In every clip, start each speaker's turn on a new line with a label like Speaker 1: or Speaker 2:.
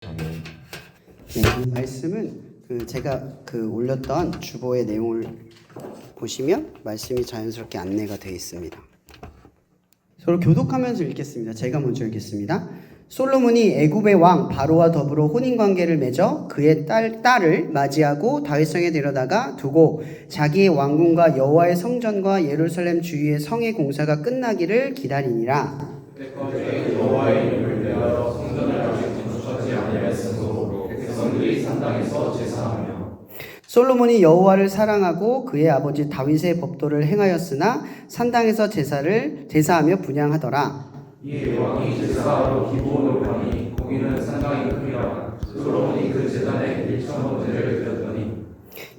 Speaker 1: 네, 이 말씀은 제가 올렸던 주보의 내용을 보시면 말씀이 자연스럽게 안내가 되어 있습니다. 서로 교독하면서 읽겠습니다. 제가 먼저 읽겠습니다. 솔로몬이 애굽의 왕 바로와 더불어 혼인관계를 맺어 그의 딸을 맞이하고 다윗성에 데려다가 두고 자기의 왕궁과 여호와의 성전과 예루살렘 주위의 성의 공사가 끝나기를 기다리니라.
Speaker 2: 그때까지 여호와의 이름을 대하여 성전을 아직 건축하지 아니하였으므로 백성들이 산당에서 제사하며.
Speaker 1: 솔로몬이 여호와를 사랑하고 그의 아버지 다윗의 법도를 행하였으나 산당에서 제사하며 분향하더라.
Speaker 2: 이에 왕이 제사하러 기브온을 가니 거기는 산당이 크니라. 솔로몬이 그 제단에 1,000번제를 드렸더니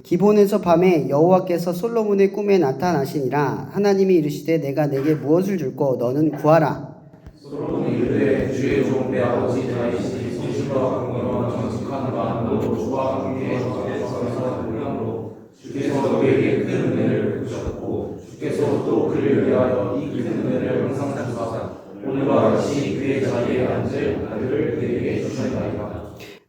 Speaker 1: 기브온에서 밤에 여호와께서 솔로몬의 꿈에 나타나시니라. 하나님이 이르시되 내가 내게 무엇을 줄꼬 너는 구하라.
Speaker 2: 솔로몬이 이르되 주의 종 내 아버지 다윗이 성실과 공의와 정직한 마음으로 주와 함께 전에서 공양으로 주께서 그에게 큰 은혜를 베푸셨고 주께서 또 그를 위하여 이 큰 은혜를 항상 주사사 오늘과 같이 그의 자리에 앉을 아들을 그에게 주셨나이다.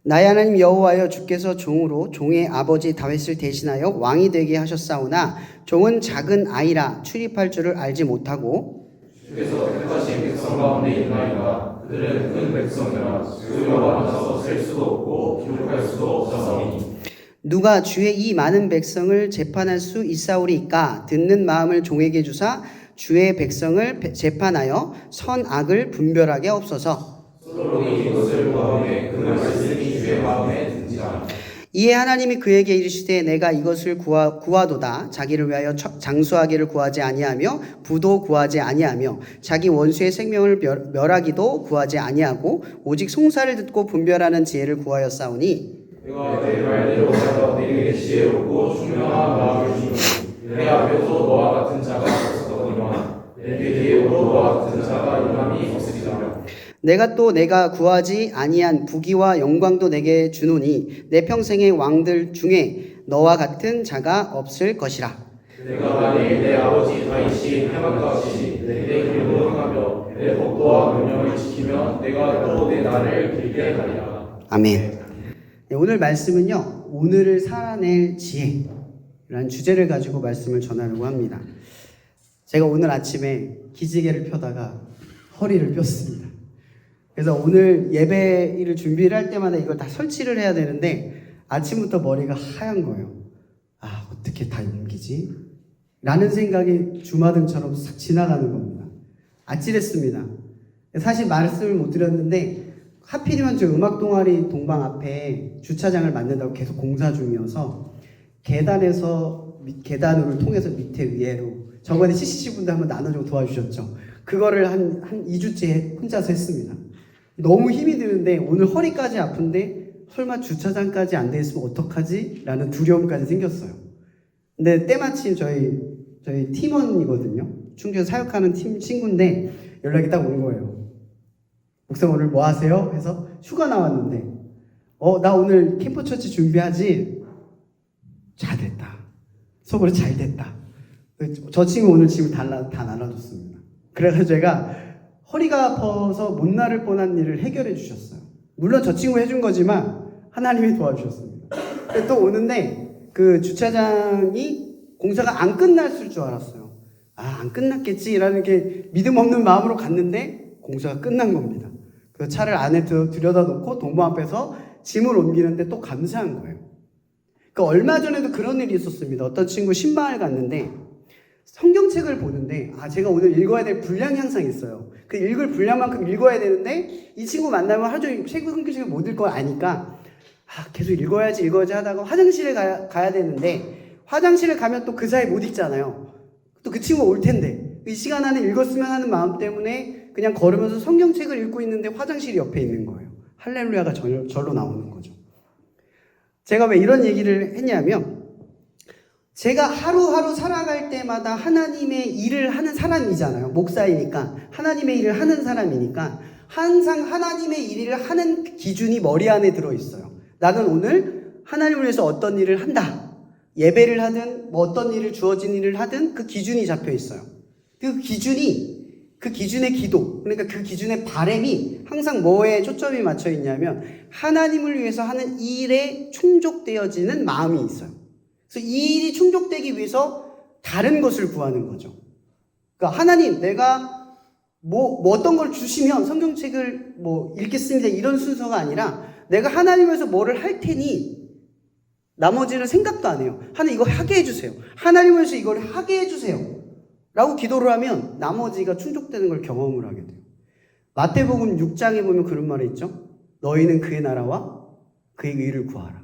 Speaker 1: 나의 하나님 여호와여, 주께서 종으로 종의 아버지 다윗을 대신하여 왕이 되게 하셨사오나 종은 작은 아이라 출입할 줄을 알지 못하고
Speaker 2: 주께서 택하신 백성 가운데 있나이다. 그들은 큰 백성이라 수요가 많아서 셀 수도 없고 기록할 수도 없사오니
Speaker 1: 누가 주의 이 많은 백성을 재판할 수 있사오리이까. 듣는 마음을 종에게 주사 주의 백성을 재판하여 선악을 분별하게 없소서.
Speaker 2: 솔로몬이 이것을 구하매 그 말씀이 주의 마음에 든지라.
Speaker 1: 이에 하나님이 그에게 이르시되 내가 이것을 구하도다. 자기를 위하여 장수하기를 구하지 아니하며 부도 구하지 아니하며 자기 원수의 생명을 멸하기도 구하지 아니하고 오직 송사를 듣고 분별하는 지혜를 구하였사오니
Speaker 2: 내가 내 말대로 하여 내게 지혜롭고 총명한 마음을 주노니 내 앞에도 너와 같은 자가 없었거니와 내 뒤에도 너와 같은 자가 일함이 없으리라.
Speaker 1: 내가 구하지 아니한 부귀와 영광도 내게 주노니 내 평생의 왕들 중에 너와 같은 자가 없을 것이라.
Speaker 2: 내가 만일 내 아버지 다윗이 행한 것이 내 길로 행하며 내 법도와 명령을 지키면 내가 또 내 날을 길게 하리라.
Speaker 1: 아멘. 네, 오늘 말씀은요, 오늘을 살아낼 지혜라는 주제를 가지고 말씀을 전하려고 합니다. 제가 오늘 아침에 기지개를 펴다가 허리를 폈습니다. 그래서 오늘 예배를 준비를 할 때마다 이걸 다 설치를 해야 되는데 아침부터 머리가 하얀 거예요. 아, 어떻게 다 옮기지? 라는 생각이 주마등처럼 싹 지나가는 겁니다. 아찔했습니다. 사실 말씀을 못 드렸는데 하필이면 저 음악 동아리 동방 앞에 주차장을 만든다고 계속 공사 중이어서 계단으로 통해서 밑에 위에로 저번에 CCC 분들 한번 나눠주고 도와주셨죠. 그거를 한 2주째 혼자서 했습니다. 너무 힘이 드는데 오늘 허리까지 아픈데 설마 주차장까지 안 돼 있으면 어떡하지? 라는 두려움까지 생겼어요. 근데 때마침 저희 팀원이거든요. 충주에서 사역하는 팀 친구인데 연락이 딱 온 거예요. 목사님 오늘 뭐 하세요? 해서 휴가 나왔는데 나 오늘 캠프처치 준비하지? 잘 됐다. 속으로 잘 됐다. 저 친구 오늘 짐을 다 나눠줬습니다. 그래서 제가 허리가 아파서 못 나를 뻔한 일을 해결해 주셨어요. 물론 저 친구 해준 거지만 하나님이 도와주셨습니다. 또 오는데 그 주차장이 공사가 안 끝났을 줄 알았어요. 안 끝났겠지라는 게 믿음 없는 마음으로 갔는데 공사가 끝난 겁니다. 그 차를 안에 들여다 놓고 동부 앞에서 짐을 옮기는데 또 감사한 거예요. 그러니까 얼마 전에도 그런 일이 있었습니다. 어떤 친구 신방을 갔는데 성경책을 보는데 제가 오늘 읽어야 될 분량이 항상 있어요. 그 읽을 분량만큼 읽어야 되는데 이 친구 만나면 하루 종일 성경책을 못 읽을 거 아니까 계속 읽어야지 하다가 화장실에 가야 되는데 화장실에 가면 또 그 사이에 못 읽잖아요. 또 그 친구가 올 텐데 이 시간 안에 읽었으면 하는 마음 때문에 그냥 걸으면서 성경책을 읽고 있는데 화장실이 옆에 있는 거예요. 할렐루야가 절로 나오는 거죠. 제가 왜 이런 얘기를 했냐면 제가 하루하루 살아갈 때마다 하나님의 일을 하는 사람이잖아요. 목사이니까 하나님의 일을 하는 사람이니까 항상 하나님의 일을 하는 기준이 머리 안에 들어있어요. 나는 오늘 하나님을 위해서 어떤 일을 한다. 예배를 하든 어떤 일을 주어진 일을 하든 그 기준이 잡혀 있어요. 그 기준이 그 기준의 기도, 그러니까 그 기준의 바램이 항상 뭐에 초점이 맞춰 있냐면 하나님을 위해서 하는 일에 충족되어지는 마음이 있어요. 그래서 이 일이 충족되기 위해서 다른 것을 구하는 거죠. 그러니까 하나님, 내가 뭐 어떤 걸 주시면 성경책을 뭐 읽겠습니다, 이런 순서가 아니라 내가 하나님에서 뭐를 할 테니 나머지는 생각도 안 해요. 하나님 이거 하게 해주세요. 하나님에서 이걸 하게 해주세요 라고 기도를 하면 나머지가 충족되는 걸 경험을 하게 돼요. 마태복음 6장에 보면 그런 말이 있죠. 너희는 그의 나라와 그의 의를 구하라.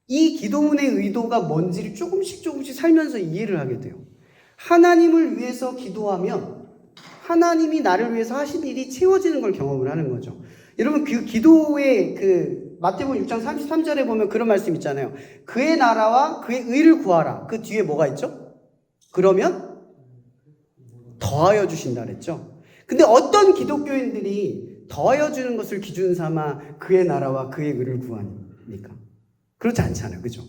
Speaker 1: 이 기도문의 의도가 뭔지를 조금씩 살면서 이해를 하게 돼요. 하나님을 위해서 기도하면 하나님이 나를 위해서 하신 일이 채워지는 걸 경험을 하는 거죠. 여러분, 그 기도의 그 마태복음 6장 33절에 보면 그런 말씀 있잖아요. 그의 나라와 그의 의를 구하라. 그 뒤에 뭐가 있죠? 그러면 더하여 주신다 그랬죠. 근데 어떤 기독교인들이 더하여 주는 것을 기준 삼아 그의 나라와 그의 의를 구합니까? 그렇지 않잖아요. 그죠?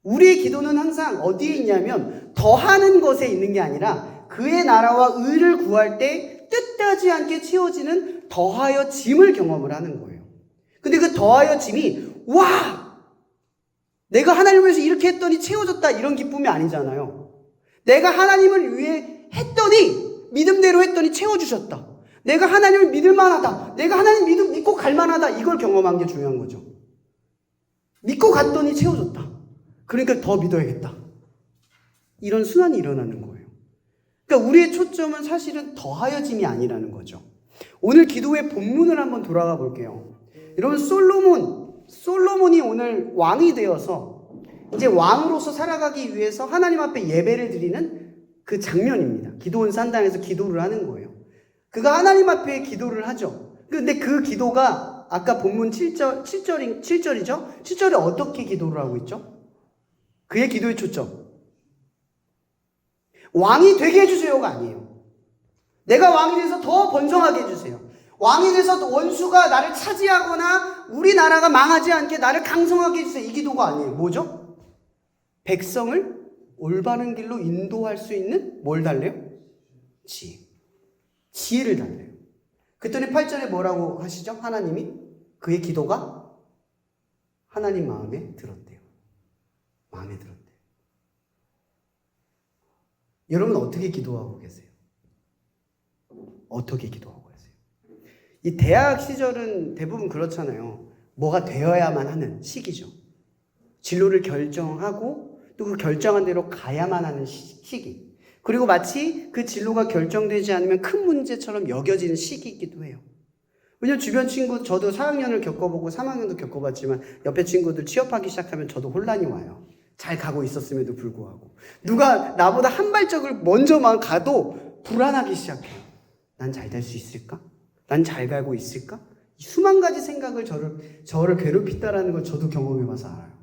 Speaker 1: 우리의 기도는 항상 어디에 있냐면 더하는 것에 있는 게 아니라 그의 나라와 의를 구할 때 뜻하지 않게 채워지는 더하여 짐을 경험을 하는 거예요. 근데 그 더하여 짐이 와! 내가 하나님을 위해서 이렇게 했더니 채워졌다, 이런 기쁨이 아니잖아요. 내가 하나님을 위해 했더니 믿음대로 했더니 채워주셨다. 내가 하나님을 믿을만하다. 내가 하나님 믿고 갈만하다. 이걸 경험한 게 중요한 거죠. 믿고 갔더니 채워졌다. 그러니까 더 믿어야겠다. 이런 순환이 일어나는 거예요. 그러니까 우리의 초점은 사실은 더하여짐이 아니라는 거죠. 오늘 기도의 본문을 한번 돌아가 볼게요. 여러분, 솔로몬이 오늘 왕이 되어서 이제 왕으로서 살아가기 위해서 하나님 앞에 예배를 드리는 그 장면입니다. 기도원 산당에서 기도를 하는 거예요. 그가 하나님 앞에 기도를 하죠. 근데 그 기도가 아까 본문 7절이죠? 7절에 어떻게 기도를 하고 있죠? 그의 기도의 초점. 왕이 되게 해주세요가 아니에요. 내가 왕이 돼서 더 번성하게 해주세요. 왕이 돼서 원수가 나를 차지하거나 우리나라가 망하지 않게 나를 강성하게 해주세요. 이 기도가 아니에요. 뭐죠? 백성을 올바른 길로 인도할 수 있는 뭘 달래요? 지혜를 달래요. 그랬더니 8절에 뭐라고 하시죠? 하나님이 그의 기도가 하나님 마음에 들었대요. 마음에 들었대요. 여러분 어떻게 기도하고 계세요? 어떻게 기도하고 계세요? 이 대학 시절은 대부분 그렇잖아요. 뭐가 되어야만 하는 시기죠. 진로를 결정하고 또 그 결정한 대로 가야만 하는 시기. 그리고 마치 그 진로가 결정되지 않으면 큰 문제처럼 여겨지는 시기이기도 해요. 왜냐면 주변 친구, 저도 4학년을 겪어보고 3학년도 겪어봤지만 옆에 친구들 취업하기 시작하면 저도 혼란이 와요. 잘 가고 있었음에도 불구하고. 누가 나보다 한 발짝을 먼저만 가도 불안하기 시작해요. 난 잘 될 수 있을까? 난 잘 가고 있을까? 수만 가지 생각을 저를 괴롭힌다라는 걸 저도 경험해봐서 알아요.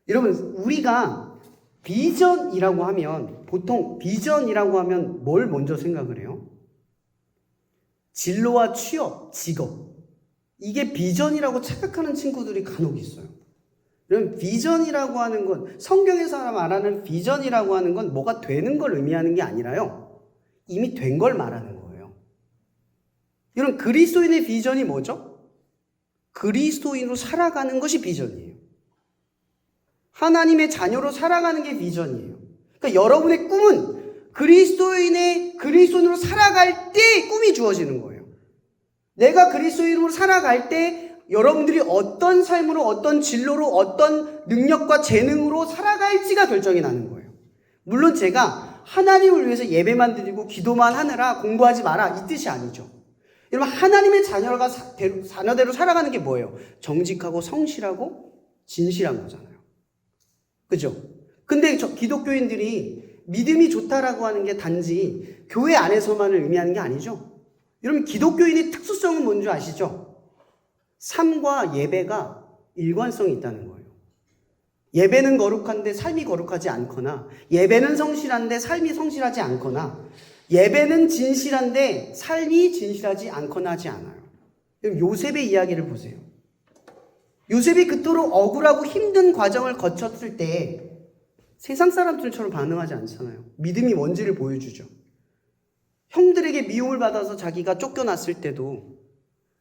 Speaker 1: 여러분, 우리가 비전이라고 하면, 보통 비전이라고 하면 뭘 먼저 생각을 해요? 진로와 취업, 직업. 이게 비전이라고 착각하는 친구들이 간혹 있어요. 여러분, 비전이라고 하는 건, 성경에서 말하는 비전이라고 하는 건 뭐가 되는 걸 의미하는 게 아니라요, 이미 된 걸 말하는 거예요. 여러분, 그리스도인의 비전이 뭐죠? 그리스도인으로 살아가는 것이 비전이에요. 하나님의 자녀로 살아가는 게 비전이에요. 그러니까 여러분의 꿈은 그리스도인으로 살아갈 때 꿈이 주어지는 거예요. 내가 그리스도인으로 살아갈 때 여러분들이 어떤 삶으로, 어떤 진로로, 어떤 능력과 재능으로 살아갈지가 결정이 나는 거예요. 물론 제가 하나님을 위해서 예배만 드리고 기도만 하느라 공부하지 마라, 이 뜻이 아니죠. 여러분, 하나님의 자녀대로 살아가는 게 뭐예요? 정직하고 성실하고 진실한 거잖아요. 그죠? 근데 기독교인들이 믿음이 좋다라고 하는 게 단지 교회 안에서만을 의미하는 게 아니죠. 여러분, 기독교인의 특수성은 뭔지 아시죠? 삶과 예배가 일관성이 있다는 거예요. 예배는 거룩한데 삶이 거룩하지 않거나, 예배는 성실한데 삶이 성실하지 않거나, 예배는 진실한데 삶이 진실하지 않거나 하지 않아요. 요셉의 이야기를 보세요. 요셉이 그토록 억울하고 힘든 과정을 거쳤을 때 세상 사람들처럼 반응하지 않잖아요. 믿음이 뭔지를 보여주죠. 형들에게 미움을 받아서 자기가 쫓겨났을 때도,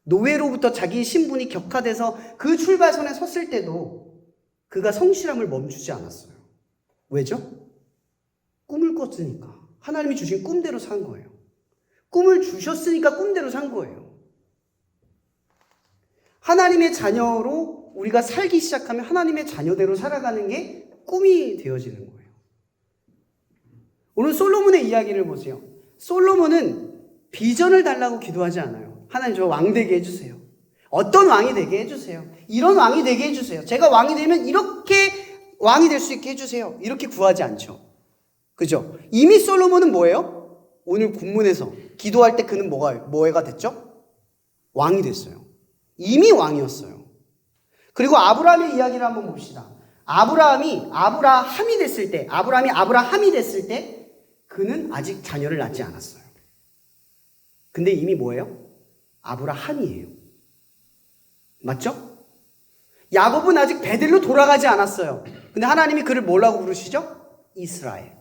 Speaker 1: 노예로부터 자기의 신분이 격화돼서 그 출발선에 섰을 때도 그가 성실함을 멈추지 않았어요. 왜죠? 꿈을 꿨으니까. 하나님이 주신 꿈대로 산 거예요. 꿈을 주셨으니까 꿈대로 산 거예요. 하나님의 자녀로 우리가 살기 시작하면 하나님의 자녀대로 살아가는 게 꿈이 되어지는 거예요. 오늘 솔로몬의 이야기를 보세요. 솔로몬은 비전을 달라고 기도하지 않아요. 하나님 저 왕 되게 해주세요. 어떤 왕이 되게 해주세요. 이런 왕이 되게 해주세요. 제가 왕이 되면 이렇게 왕이 될 수 있게 해주세요. 이렇게 구하지 않죠. 그죠? 이미 솔로몬은 뭐예요? 오늘 본문에서 기도할 때 그는 뭐가 됐죠? 왕이 됐어요. 이미 왕이었어요. 그리고 아브라함의 이야기를 한번 봅시다. 아브라함이 됐을 때 그는 아직 자녀를 낳지 않았어요. 근데 이미 뭐예요? 아브라함이에요. 맞죠? 야곱은 아직 베들로 돌아가지 않았어요. 근데 하나님이 그를 뭐라고 부르시죠? 이스라엘.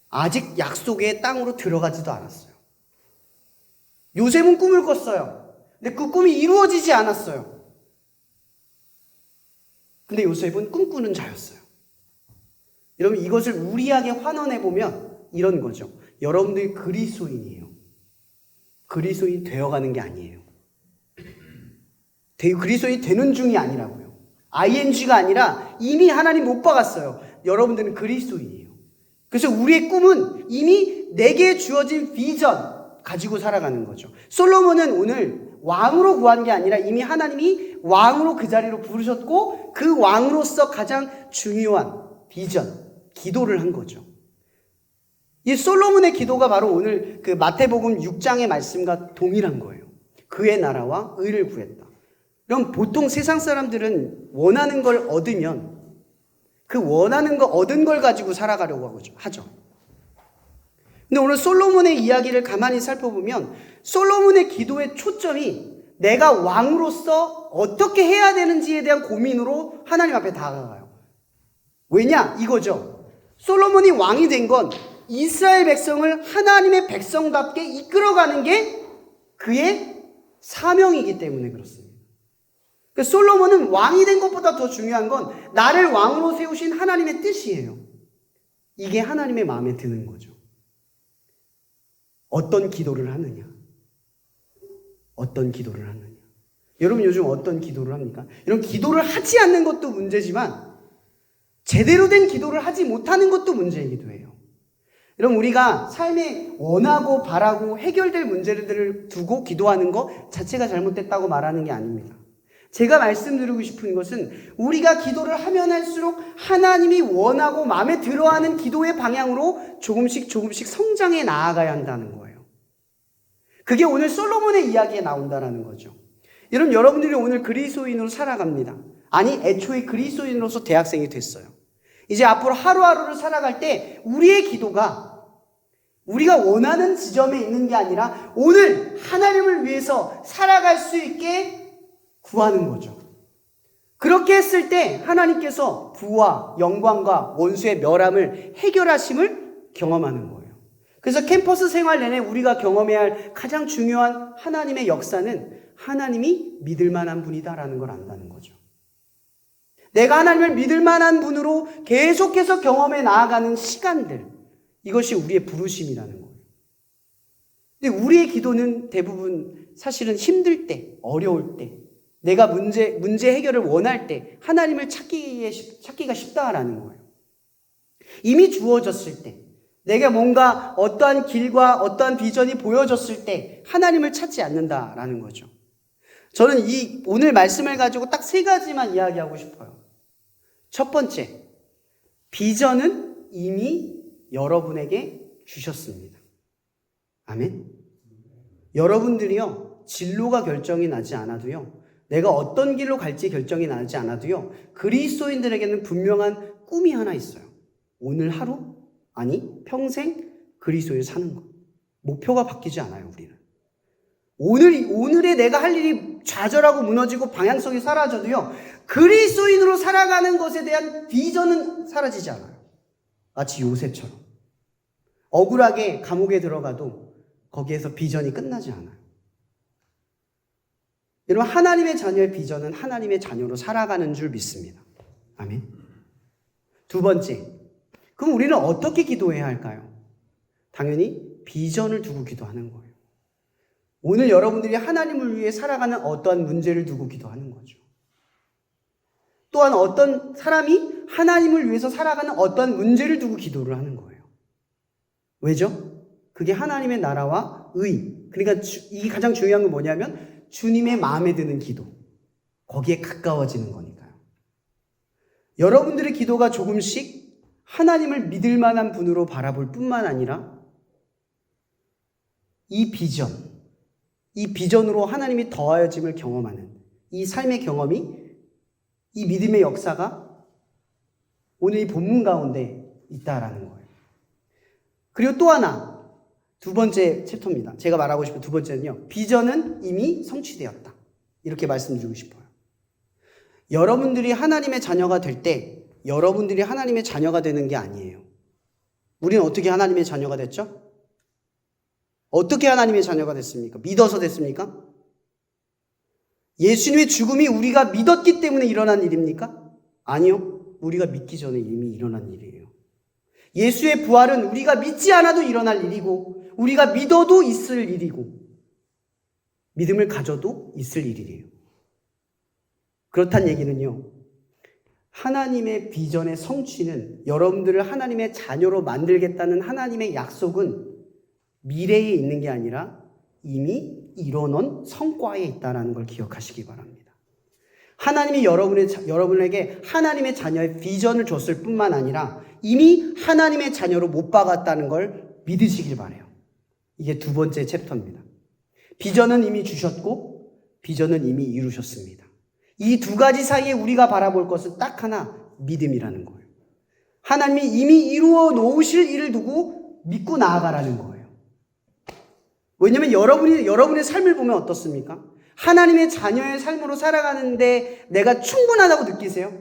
Speaker 1: 아직 약속의 땅으로 들어가지도 않았어요. 요셉은 꿈을 꿨어요. 근데 그 꿈이 이루어지지 않았어요. 근데 요셉은 꿈꾸는 자였어요. 여러분 이것을 우리에게 환원해보면 이런 거죠. 여러분들이 그리스도인이에요. 그리스도인 되어가는 게 아니에요. 그리스도인 되는 중이 아니라고요. ing가 아니라 이미 하나님 못 박았어요. 여러분들은 그리스도인이에요. 그래서 우리의 꿈은 이미 내게 주어진 비전 가지고 살아가는 거죠. 솔로몬은 오늘 왕으로 구한 게 아니라 이미 하나님이 왕으로 그 자리로 부르셨고 그 왕으로서 가장 중요한 비전, 기도를 한 거죠. 이 솔로몬의 기도가 바로 오늘 그 마태복음 6장의 말씀과 동일한 거예요. 그의 나라와 의를 구했다. 그럼 보통 세상 사람들은 원하는 걸 얻으면 그 원하는 거 얻은 걸 가지고 살아가려고 하죠. 근데 오늘 솔로몬의 이야기를 가만히 살펴보면 솔로몬의 기도의 초점이 내가 왕으로서 어떻게 해야 되는지에 대한 고민으로 하나님 앞에 다가가요. 왜냐? 이거죠. 솔로몬이 왕이 된 건 이스라엘 백성을 하나님의 백성답게 이끌어가는 게 그의 사명이기 때문에 그렇습니다. 솔로몬은 왕이 된 것보다 더 중요한 건 나를 왕으로 세우신 하나님의 뜻이에요. 이게 하나님의 마음에 드는 거죠. 어떤 기도를 하느냐? 어떤 기도를 하느냐? 여러분 요즘 어떤 기도를 합니까? 여러분 기도를 하지 않는 것도 문제지만 제대로 된 기도를 하지 못하는 것도 문제이기도 해요. 여러분 우리가 삶에 원하고 바라고 해결될 문제들을 두고 기도하는 것 자체가 잘못됐다고 말하는 게 아닙니다. 제가 말씀드리고 싶은 것은 우리가 기도를 하면 할수록 하나님이 원하고 마음에 들어하는 기도의 방향으로 조금씩 성장해 나아가야 한다는 거예요. 그게 오늘 솔로몬의 이야기에 나온다는 거죠. 여러분들이 오늘 그리스도인으로 살아갑니다. 아니 애초에 그리스도인으로서 대학생이 됐어요. 이제 앞으로 하루하루를 살아갈 때 우리의 기도가 우리가 원하는 지점에 있는 게 아니라 오늘 하나님을 위해서 살아갈 수 있게 구하는 거죠. 그렇게 했을 때 하나님께서 부와 영광과 원수의 멸함을 해결하심을 경험하는 거예요. 그래서 캠퍼스 생활 내내 우리가 경험해야 할 가장 중요한 하나님의 역사는 하나님이 믿을 만한 분이다라는 걸 안다는 거죠. 내가 하나님을 믿을 만한 분으로 계속해서 경험해 나아가는 시간들, 이것이 우리의 부르심이라는 거예요. 근데 우리의 기도는 대부분 사실은 힘들 때, 어려울 때, 내가 문제 해결을 원할 때 하나님을 찾기가 쉽다라는 거예요. 이미 주어졌을 때, 내가 뭔가 어떠한 길과 어떠한 비전이 보여졌을 때 하나님을 찾지 않는다라는 거죠. 저는 이 오늘 말씀을 가지고 딱 3가지만 이야기하고 싶어요. 첫 번째, 비전은 이미 여러분에게 주셨습니다. 아멘. 여러분들이요, 진로가 결정이 나지 않아도요, 내가 어떤 길로 갈지 결정이 나지 않아도요, 그리스도인들에게는 분명한 꿈이 하나 있어요. 오늘 하루, 아니 평생 그리스도에 사는 것. 목표가 바뀌지 않아요. 우리는 오늘에 내가 할 일이 좌절하고 무너지고 방향성이 사라져도요, 그리스도인으로 살아가는 것에 대한 비전은 사라지지 않아요. 마치 요셉처럼. 억울하게 감옥에 들어가도 거기에서 비전이 끝나지 않아요. 여러분, 하나님의 자녀의 비전은 하나님의 자녀로 살아가는 줄 믿습니다. 아멘. 두 번째, 그럼 우리는 어떻게 기도해야 할까요? 당연히 비전을 두고 기도하는 거예요. 오늘 여러분들이 하나님을 위해 살아가는 어떠한 문제를 두고 기도하는 거죠. 또한 어떤 사람이 하나님을 위해서 살아가는 어떠한 문제를 두고 기도를 하는 거예요. 왜죠? 그게 하나님의 나라와 의. 그러니까 이게 가장 중요한 건 뭐냐면 주님의 마음에 드는 기도. 거기에 가까워지는 거니까요. 여러분들의 기도가 조금씩 하나님을 믿을 만한 분으로 바라볼 뿐만 아니라 이 비전으로 하나님이 더하여짐을 경험하는 이 삶의 경험이, 이 믿음의 역사가 오늘 이 본문 가운데 있다라는 거예요. 그리고 또 하나, 두 번째 챕터입니다. 제가 말하고 싶은 두 번째는요, 비전은 이미 성취되었다. 이렇게 말씀드리고 싶어요. 여러분들이 하나님의 자녀가 될 때 여러분들이 하나님의 자녀가 되는 게 아니에요. 우리는 어떻게 하나님의 자녀가 됐죠? 어떻게 하나님의 자녀가 됐습니까? 믿어서 됐습니까? 예수님의 죽음이 우리가 믿었기 때문에 일어난 일입니까? 아니요. 우리가 믿기 전에 이미 일어난 일이에요. 예수의 부활은 우리가 믿지 않아도 일어날 일이고 우리가 믿어도 있을 일이고 믿음을 가져도 있을 일이에요. 그렇다는 얘기는요, 하나님의 비전의 성취는, 여러분들을 하나님의 자녀로 만들겠다는 하나님의 약속은 미래에 있는 게 아니라 이미 이뤄놓은 성과에 있다는 걸 기억하시기 바랍니다. 하나님이 여러분에게 하나님의 자녀의 비전을 줬을 뿐만 아니라 이미 하나님의 자녀로 못 박았다는 걸 믿으시길 바라요. 이게 두 번째 챕터입니다. 비전은 이미 주셨고 비전은 이미 이루셨습니다. 이 두 가지 사이에 우리가 바라볼 것은 딱 하나, 믿음이라는 거예요. 하나님이 이미 이루어 놓으실 일을 두고 믿고 나아가라는 거예요. 왜냐하면 여러분의 삶을 보면 어떻습니까? 하나님의 자녀의 삶으로 살아가는데 내가 충분하다고 느끼세요?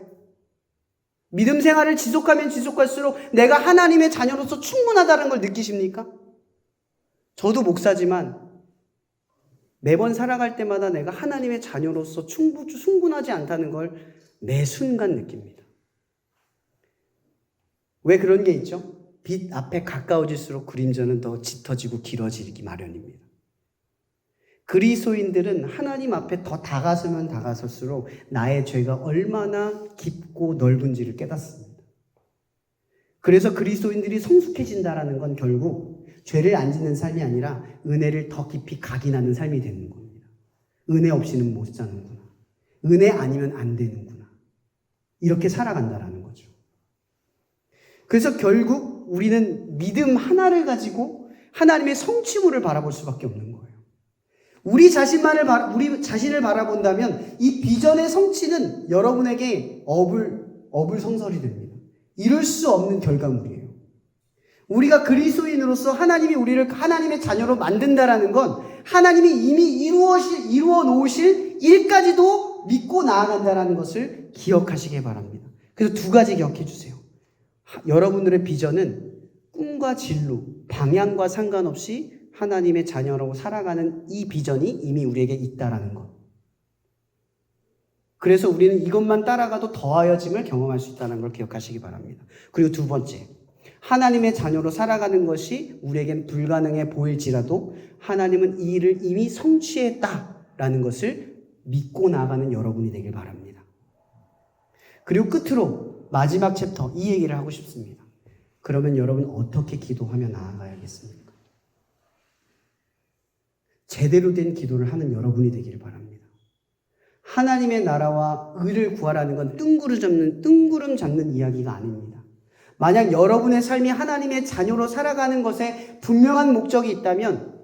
Speaker 1: 믿음 생활을 지속하면 지속할수록 내가 하나님의 자녀로서 충분하다는 걸 느끼십니까? 저도 목사지만 매번 살아갈 때마다 내가 하나님의 자녀로서 충분하지 않다는 걸 매 순간 느낍니다. 왜 그런 게 있죠? 빛 앞에 가까워질수록 그림자는 더 짙어지고 길어지기 마련입니다. 그리스도인들은 하나님 앞에 더 다가서면 다가설수록 나의 죄가 얼마나 깊고 넓은지를 깨닫습니다. 그래서 그리스도인들이 성숙해진다는 건 결국 죄를 안 짓는 삶이 아니라 은혜를 더 깊이 각인하는 삶이 되는 겁니다. 은혜 없이는 못 사는구나. 은혜 아니면 안 되는구나. 이렇게 살아간다라는 거죠. 그래서 결국 우리는 믿음 하나를 가지고 하나님의 성취물을 바라볼 수밖에 없는 거예요. 우리 자신을 바라본다면 이 비전의 성취는 여러분에게 어불성설이 됩니다. 이룰 수 없는 결과물이에요. 우리가 그리스도인으로서 하나님이 우리를 하나님의 자녀로 만든다라는 건 하나님이 이미 이루어 놓으실 일까지도 믿고 나아간다라는 것을 기억하시기 바랍니다. 그래서 두 가지 기억해 주세요. 여러분들의 비전은 꿈과 진로, 방향과 상관없이 하나님의 자녀로 살아가는 이 비전이 이미 우리에게 있다라는 것. 그래서 우리는 이것만 따라가도 더하여짐을 경험할 수 있다는 걸 기억하시기 바랍니다. 그리고 두 번째, 하나님의 자녀로 살아가는 것이 우리에겐 불가능해 보일지라도 하나님은 이 일을 이미 성취했다라는 것을 믿고 나아가는 여러분이 되길 바랍니다. 그리고 끝으로 마지막 챕터, 이 얘기를 하고 싶습니다. 그러면 여러분 어떻게 기도하며 나아가야겠습니까? 제대로 된 기도를 하는 여러분이 되기를 바랍니다. 하나님의 나라와 의를 구하라는 건 뜬구름 잡는 이야기가 아닙니다. 만약 여러분의 삶이 하나님의 자녀로 살아가는 것에 분명한 목적이 있다면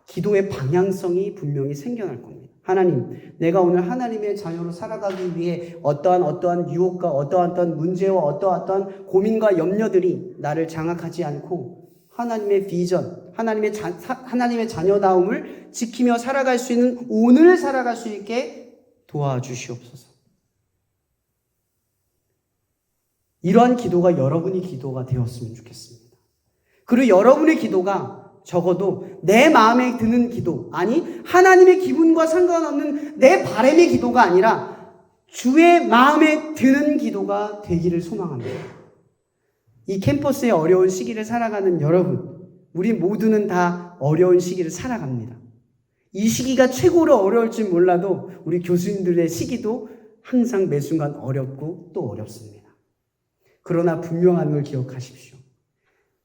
Speaker 1: 기도의 방향성이 분명히 생겨날 겁니다. 하나님, 내가 오늘 하나님의 자녀로 살아가기 위해 어떠한 유혹과 어떠한 문제와 어떠한 고민과 염려들이 나를 장악하지 않고 하나님의 비전, 하나님의 자녀다움을 지키며 살아갈 수 있는 오늘을 살아갈 수 있게 도와주시옵소서. 이러한 기도가 여러분의 기도가 되었으면 좋겠습니다. 그리고 여러분의 기도가 적어도 내 마음에 드는 기도, 아니 하나님의 기분과 상관없는 내 바람의 기도가 아니라 주의 마음에 드는 기도가 되기를 소망합니다. 이 캠퍼스의 어려운 시기를 살아가는 여러분, 우리 모두는 다 어려운 시기를 살아갑니다. 이 시기가 최고로 어려울지 몰라도 우리 교수님들의 시기도 항상 매 순간 어렵고 또 어렵습니다. 그러나 분명한 걸 기억하십시오.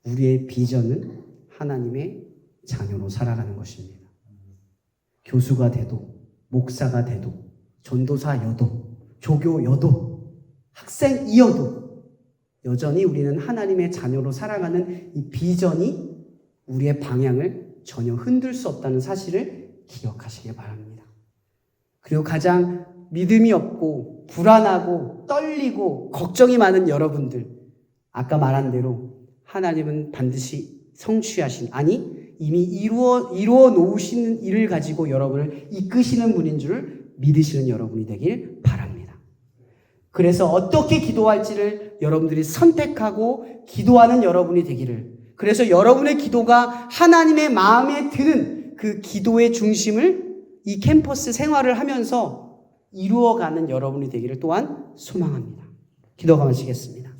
Speaker 1: 우리의 비전은 하나님의 자녀로 살아가는 것입니다. 교수가 돼도, 목사가 돼도, 전도사여도, 조교여도, 학생이어도 여전히 우리는 하나님의 자녀로 살아가는 이 비전이 우리의 방향을 전혀 흔들 수 없다는 사실을 기억하시기 바랍니다. 그리고 가장 믿음이 없고 불안하고 떨리고 걱정이 많은 여러분들, 아까 말한 대로 하나님은 반드시 성취하신, 아니 이미 이루어 놓으시는 일을 가지고 여러분을 이끄시는 분인 줄 믿으시는 여러분이 되길 바랍니다. 그래서 어떻게 기도할지를 여러분들이 선택하고 기도하는 여러분이 되기를, 그래서 여러분의 기도가 하나님의 마음에 드는 그 기도의 중심을 이 캠퍼스 생활을 하면서 이루어가는 여러분이 되기를 또한 소망합니다. 기도가 마치겠습니다.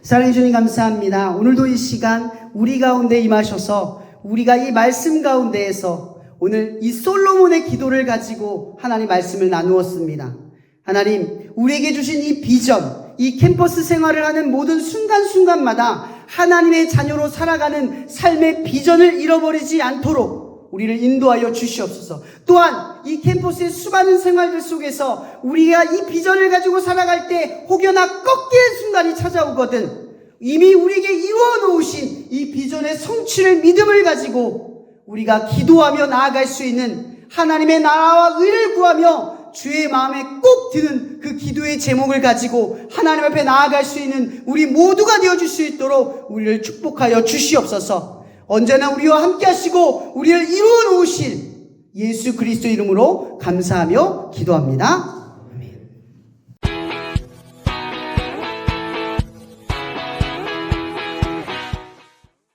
Speaker 1: 사랑해 주님 감사합니다. 오늘도 이 시간 우리 가운데 임하셔서 우리가 이 말씀 가운데에서 오늘 이 솔로몬의 기도를 가지고 하나님 말씀을 나누었습니다. 하나님, 우리에게 주신 이 비전, 이 캠퍼스 생활을 하는 모든 순간순간마다 하나님의 자녀로 살아가는 삶의 비전을 잃어버리지 않도록 우리를 인도하여 주시옵소서. 또한 이 캠퍼스의 수많은 생활들 속에서 우리가 이 비전을 가지고 살아갈 때 혹여나 꺾일 순간이 찾아오거든 이미 우리에게 이루어 놓으신 이 비전의 성취를 믿음을 가지고 우리가 기도하며 나아갈 수 있는, 하나님의 나라와 의를 구하며 주의 마음에 꼭 드는 그 기도의 제목을 가지고 하나님 앞에 나아갈 수 있는 우리 모두가 되어줄 수 있도록 우리를 축복하여 주시옵소서. 언제나 우리와 함께 하시고 우리를 이루어 놓으실 예수 그리스도 이름으로 감사하며 기도합니다.